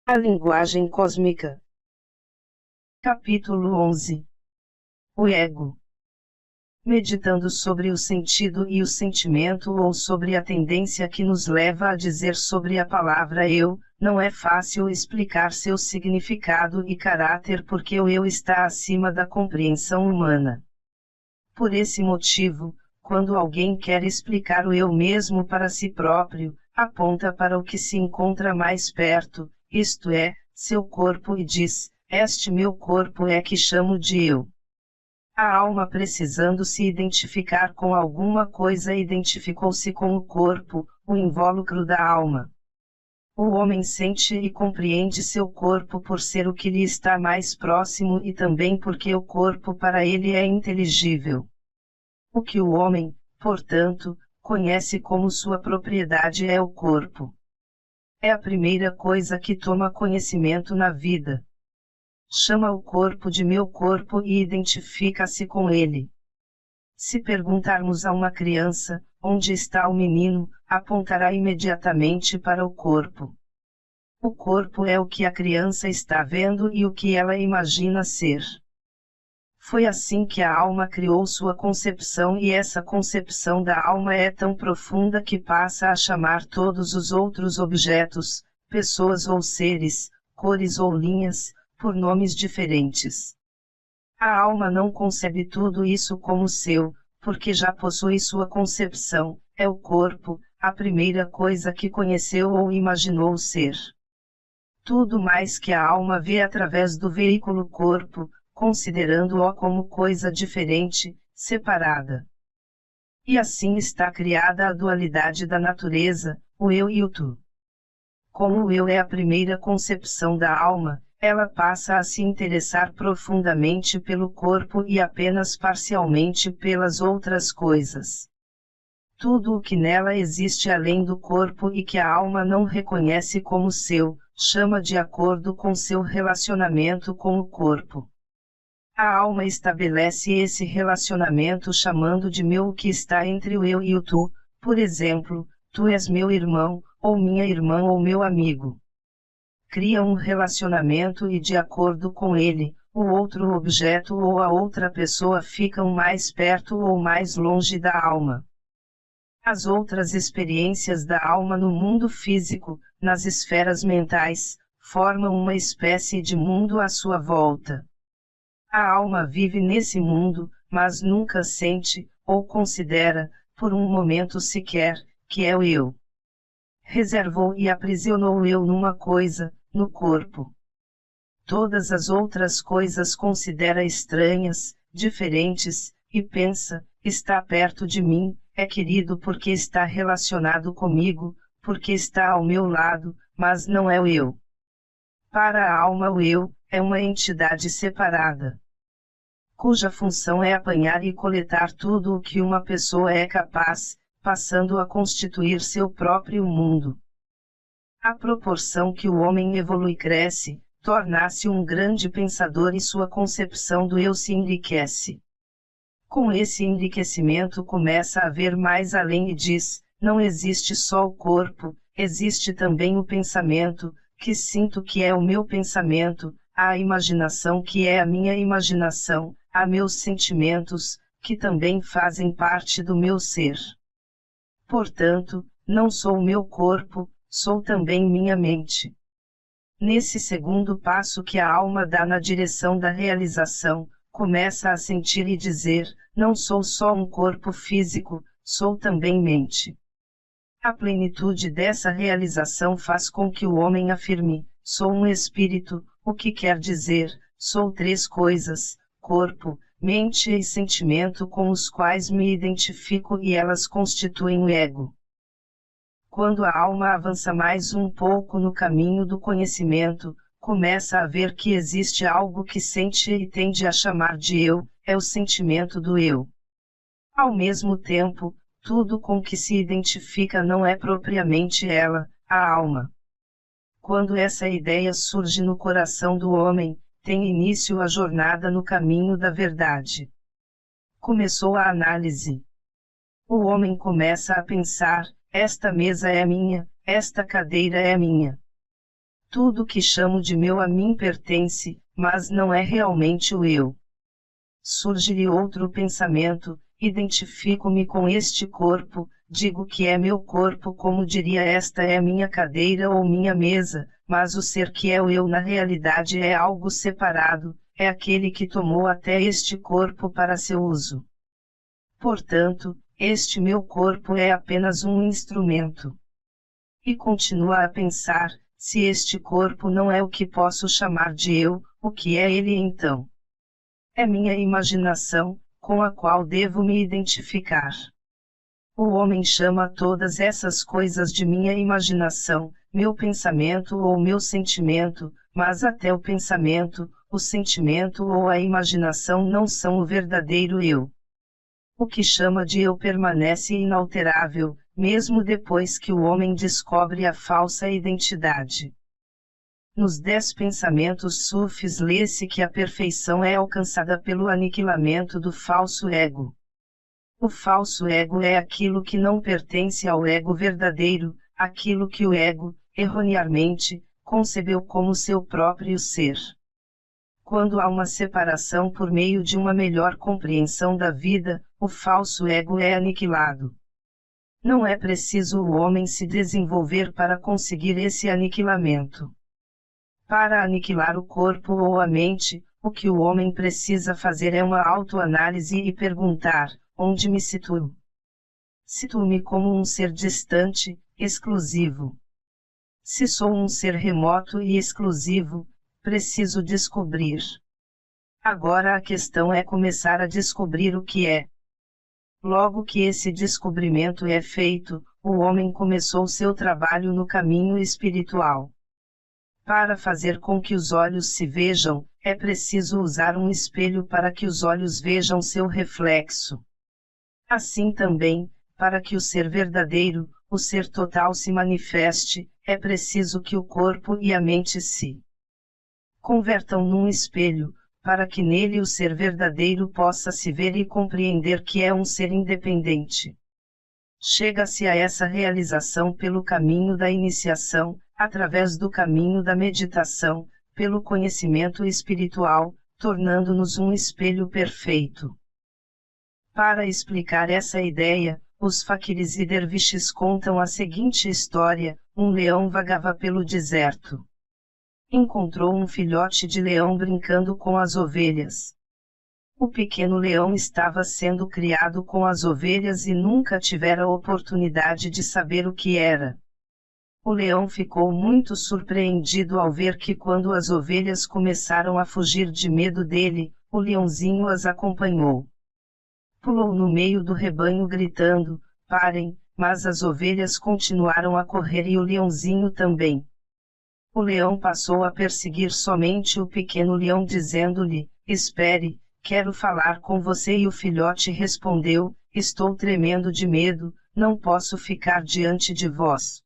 A linguagem cósmica. Capítulo 11. O ego. Meditando sobre o sentido e o sentimento ou sobre a tendência que nos leva a dizer sobre a palavra eu, não é fácil explicar seu significado e caráter porque o eu está acima da compreensão humana. Por esse motivo, quando alguém quer explicar o eu mesmo para si próprio, aponta para o que se encontra mais perto, isto é, seu corpo e diz: este meu corpo é que chamo de eu. A alma, precisando se identificar com alguma coisa, identificou-se com o corpo, o invólucro da alma. O homem sente e compreende seu corpo por ser o que lhe está mais próximo e também porque o corpo para ele é inteligível. O que o homem, portanto, conhece como sua propriedade é o corpo. É a primeira coisa que toma conhecimento na vida. Chama o corpo de meu corpo e identifica-se com ele. Se perguntarmos a uma criança, onde está o menino, apontará imediatamente para o corpo. O corpo é o que a criança está vendo e o que ela imagina ser. Foi assim que a alma criou sua concepção e essa concepção da alma é tão profunda que passa a chamar todos os outros objetos, pessoas ou seres, cores ou linhas, por nomes diferentes. A alma não concebe tudo isso como seu, porque já possui sua concepção, é o corpo, a primeira coisa que conheceu ou imaginou ser. Tudo mais que a alma vê através do veículo corpo, considerando-o como coisa diferente, separada. E assim está criada a dualidade da natureza, o eu e o tu. Como o eu é a primeira concepção da alma, ela passa a se interessar profundamente pelo corpo e apenas parcialmente pelas outras coisas. Tudo o que nela existe além do corpo e que a alma não reconhece como seu, chama de acordo com seu relacionamento com o corpo. A alma estabelece esse relacionamento chamando de meu o que está entre o eu e o tu, por exemplo, tu és meu irmão, ou minha irmã ou meu amigo. Cria um relacionamento e de acordo com ele, o outro objeto ou a outra pessoa ficam mais perto ou mais longe da alma. As outras experiências da alma no mundo físico, nas esferas mentais, formam uma espécie de mundo à sua volta. A alma vive nesse mundo, mas nunca sente, ou considera, por um momento sequer, que é o eu. Reservou e aprisionou o eu numa coisa, no corpo. Todas as outras coisas considera estranhas, diferentes, e pensa: está perto de mim, é querido porque está relacionado comigo, porque está ao meu lado, mas não é o eu. Para a alma o eu, é uma entidade separada, cuja função é apanhar e coletar tudo o que uma pessoa é capaz, passando a constituir seu próprio mundo. À proporção que o homem evolui e cresce, torna-se um grande pensador e sua concepção do eu se enriquece. Com esse enriquecimento começa a ver mais além e diz: não existe só o corpo, existe também o pensamento, que sinto que é o meu pensamento, a imaginação que é a minha imaginação, a meus sentimentos, que também fazem parte do meu ser. Portanto, não sou o meu corpo, sou também minha mente. Nesse segundo passo que a alma dá na direção da realização, começa a sentir e dizer: não sou só um corpo físico, sou também mente. A plenitude dessa realização faz com que o homem afirme: sou um espírito, o que quer dizer, sou três coisas: corpo, mente e sentimento com os quais me identifico e elas constituem o ego. Quando a alma avança mais um pouco no caminho do conhecimento, começa a ver que existe algo que sente e tende a chamar de eu, é o sentimento do eu. Ao mesmo tempo, tudo com que se identifica não é propriamente ela, a alma. Quando essa ideia surge no coração do homem, tem início a jornada no caminho da verdade. Começou a análise. O homem começa a pensar: esta mesa é minha, esta cadeira é minha. Tudo que chamo de meu a mim pertence, mas não é realmente o eu. Surge-lhe outro pensamento, identifico-me com este corpo, digo que é meu corpo como diria esta é minha cadeira ou minha mesa, mas o ser que é o eu na realidade é algo separado, é aquele que tomou até este corpo para seu uso. Portanto, este meu corpo é apenas um instrumento. E continua a pensar, se este corpo não é o que posso chamar de eu, o que é ele então? É minha imaginação, com a qual devo me identificar. O homem chama todas essas coisas de minha imaginação, meu pensamento ou meu sentimento, mas até o pensamento, o sentimento ou a imaginação não são o verdadeiro eu. O que chama de eu permanece inalterável, mesmo depois que o homem descobre a falsa identidade. Nos 10 pensamentos sufis lê-se que a perfeição é alcançada pelo aniquilamento do falso ego. O falso ego é aquilo que não pertence ao ego verdadeiro, aquilo que o ego, erroneamente, concebeu como seu próprio ser. Quando há uma separação por meio de uma melhor compreensão da vida, o falso ego é aniquilado. Não é preciso o homem se desenvolver para conseguir esse aniquilamento. Para aniquilar o corpo ou a mente, o que o homem precisa fazer é uma autoanálise e perguntar: onde me situo? Situo-me como um ser distante, exclusivo. Se sou um ser remoto e exclusivo, preciso descobrir. Agora a questão é começar a descobrir o que é. Logo que esse descobrimento é feito, o homem começou seu trabalho no caminho espiritual. Para fazer com que os olhos se vejam, é preciso usar um espelho para que os olhos vejam seu reflexo. Assim também, para que o ser verdadeiro, o ser total se manifeste, é preciso que o corpo e a mente se convertam num espelho, para que nele o ser verdadeiro possa se ver e compreender que é um ser independente. Chega-se a essa realização pelo caminho da iniciação, através do caminho da meditação, pelo conhecimento espiritual, tornando-nos um espelho perfeito. Para explicar essa ideia, os faquires e derviches contam a seguinte história: um leão vagava pelo deserto. Encontrou um filhote de leão brincando com as ovelhas. O pequeno leão estava sendo criado com as ovelhas e nunca tivera oportunidade de saber o que era. O leão ficou muito surpreendido ao ver que quando as ovelhas começaram a fugir de medo dele, o leãozinho as acompanhou. Pulou no meio do rebanho gritando: parem, mas as ovelhas continuaram a correr e o leãozinho também. O leão passou a perseguir somente o pequeno leão dizendo-lhe: espere, quero falar com você. E o filhote respondeu: estou tremendo de medo, não posso ficar diante de vós.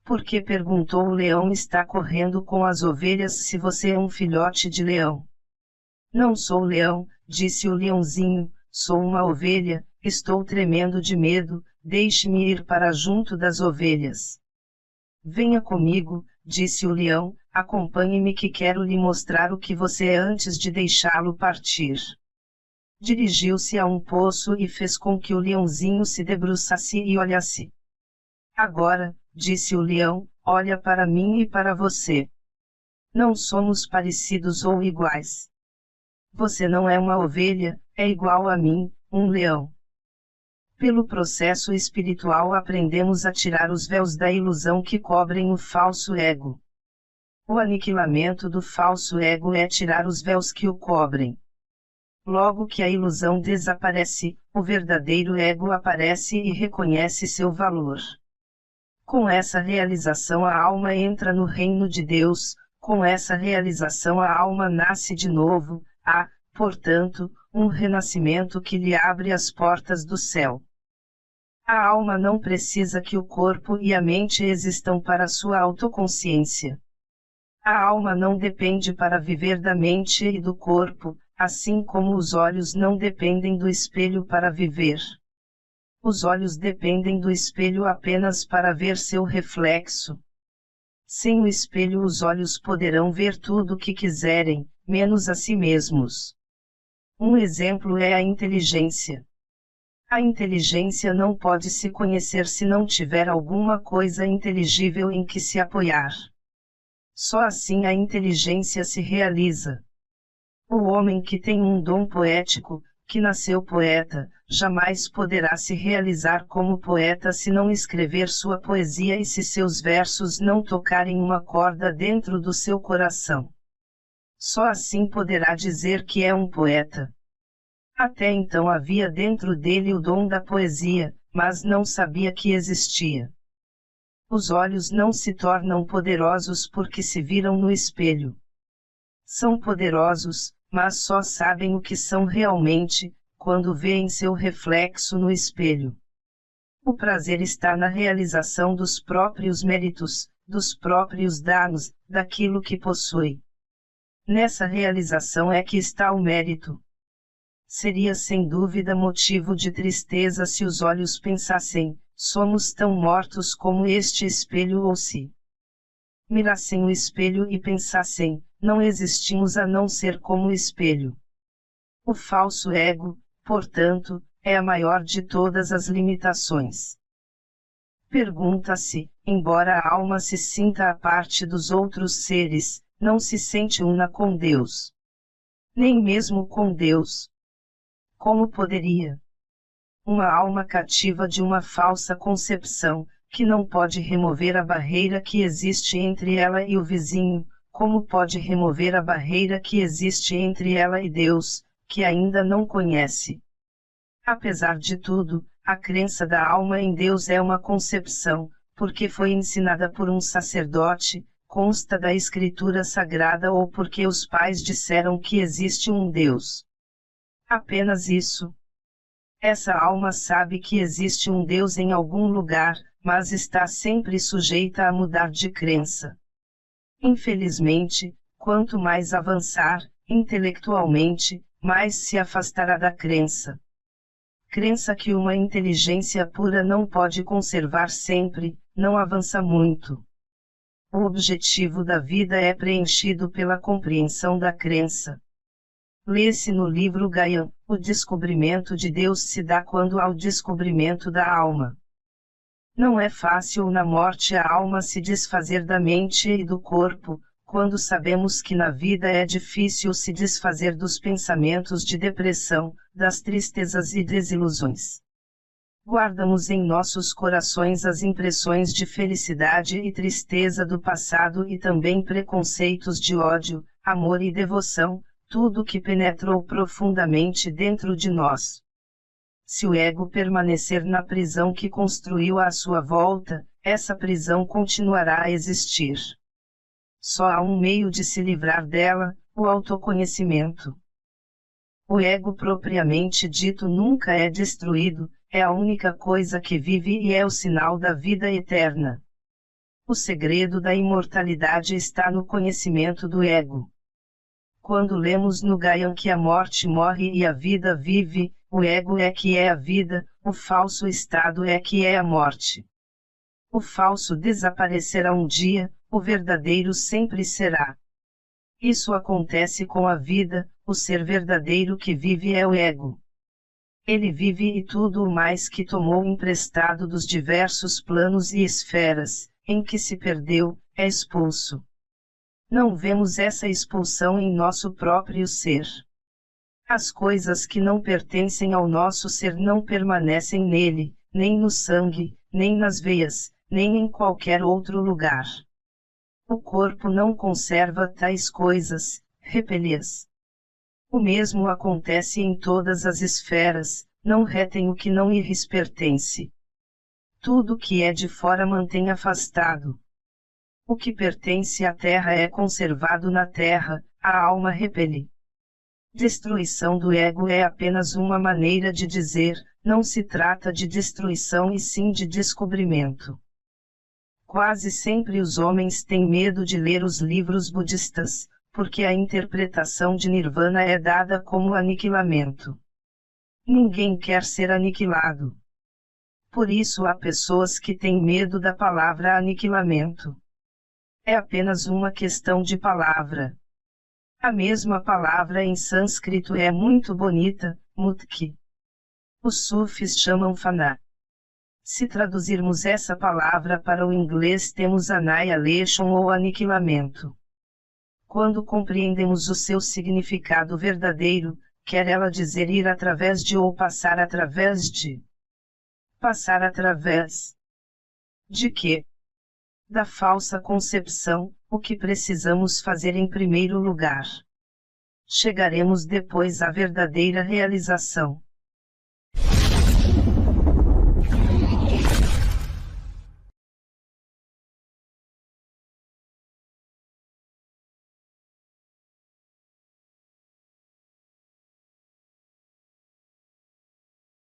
Por que, perguntou o leão, está correndo com as ovelhas se você é um filhote de leão? Não sou leão, disse o leãozinho, sou uma ovelha, estou tremendo de medo, deixe-me ir para junto das ovelhas. Venha comigo, disse o leão, acompanhe-me que quero lhe mostrar o que você é antes de deixá-lo partir. Dirigiu-se a um poço e fez com que o leãozinho se debruçasse e olhasse. Agora, disse o leão, olha para mim e para você. Não somos parecidos ou iguais. Você não é uma ovelha, é igual a mim, um leão. Pelo processo espiritual aprendemos a tirar os véus da ilusão que cobrem o falso ego. O aniquilamento do falso ego é tirar os véus que o cobrem. Logo que a ilusão desaparece, o verdadeiro ego aparece e reconhece seu valor. Com essa realização a alma entra no reino de Deus, com essa realização a alma nasce de novo, há, portanto, um renascimento que lhe abre as portas do céu. A alma não precisa que o corpo e a mente existam para sua autoconsciência. A alma não depende para viver da mente e do corpo, assim como os olhos não dependem do espelho para viver. Os olhos dependem do espelho apenas para ver seu reflexo. Sem o espelho os olhos poderão ver tudo o que quiserem, menos a si mesmos. Um exemplo é a inteligência. A inteligência não pode se conhecer se não tiver alguma coisa inteligível em que se apoiar. Só assim a inteligência se realiza. O homem que tem um dom poético, que nasceu poeta, jamais poderá se realizar como poeta se não escrever sua poesia e se seus versos não tocarem uma corda dentro do seu coração. Só assim poderá dizer que é um poeta. Até então havia dentro dele o dom da poesia, mas não sabia que existia. Os olhos não se tornam poderosos porque se viram no espelho. São poderosos, mas só sabem o que são realmente, quando veem seu reflexo no espelho. O prazer está na realização dos próprios méritos, dos próprios danos, daquilo que possui. Nessa realização é que está o mérito. Seria sem dúvida motivo de tristeza se os olhos pensassem, somos tão mortos como este espelho, ou se mirassem o espelho e pensassem, não existimos a não ser como o espelho. O falso ego, portanto, é a maior de todas as limitações. Pergunta-se, embora a alma se sinta à parte dos outros seres, não se sente una com Deus. Nem mesmo com Deus. Como poderia? Uma alma cativa de uma falsa concepção, que não pode remover a barreira que existe entre ela e o vizinho, como pode remover a barreira que existe entre ela e Deus, que ainda não conhece? Apesar de tudo, a crença da alma em Deus é uma concepção, porque foi ensinada por um sacerdote, consta da Escritura Sagrada ou porque os pais disseram que existe um Deus. Apenas isso. Essa alma sabe que existe um Deus em algum lugar, mas está sempre sujeita a mudar de crença. Infelizmente, quanto mais avançar, intelectualmente, mais se afastará da crença. Crença que uma inteligência pura não pode conservar sempre, não avança muito. O objetivo da vida é preenchido pela compreensão da crença. Lê-se no livro Gaia, o descobrimento de Deus se dá quando há o descobrimento da alma. Não é fácil na morte a alma se desfazer da mente e do corpo, quando sabemos que na vida é difícil se desfazer dos pensamentos de depressão, das tristezas e desilusões. Guardamos em nossos corações as impressões de felicidade e tristeza do passado e também preconceitos de ódio, amor e devoção, tudo que penetrou profundamente dentro de nós. Se o ego permanecer na prisão que construiu à sua volta, essa prisão continuará a existir. Só há um meio de se livrar dela, o autoconhecimento. O ego propriamente dito nunca é destruído, é a única coisa que vive e é o sinal da vida eterna. O segredo da imortalidade está no conhecimento do ego. Quando lemos no Gaian que a morte morre e a vida vive, o ego é que é a vida, o falso estado é que é a morte. O falso desaparecerá um dia, o verdadeiro sempre será. Isso acontece com a vida, o ser verdadeiro que vive é o ego. Ele vive e tudo o mais que tomou emprestado dos diversos planos e esferas, em que se perdeu, é expulso. Não vemos essa expulsão em nosso próprio ser. As coisas que não pertencem ao nosso ser não permanecem nele, nem no sangue, nem nas veias, nem em qualquer outro lugar. O corpo não conserva tais coisas, repele-as. O mesmo acontece em todas as esferas, não retém o que não lhes pertence. Tudo que é de fora mantém afastado. O que pertence à terra é conservado na terra, a alma repele. Destruição do ego é apenas uma maneira de dizer, não se trata de destruição e sim de descobrimento. Quase sempre os homens têm medo de ler os livros budistas, porque a interpretação de Nirvana é dada como aniquilamento. Ninguém quer ser aniquilado. Por isso há pessoas que têm medo da palavra aniquilamento. É apenas uma questão de palavra. A mesma palavra em sânscrito é muito bonita, mutki. Os sufis chamam fana. Se traduzirmos essa palavra para o inglês, temos annihilation ou aniquilamento. Quando compreendemos o seu significado verdadeiro, quer ela dizer ir através de ou passar através de. Passar através de quê? Da falsa concepção, o que precisamos fazer em primeiro lugar. Chegaremos depois à verdadeira realização.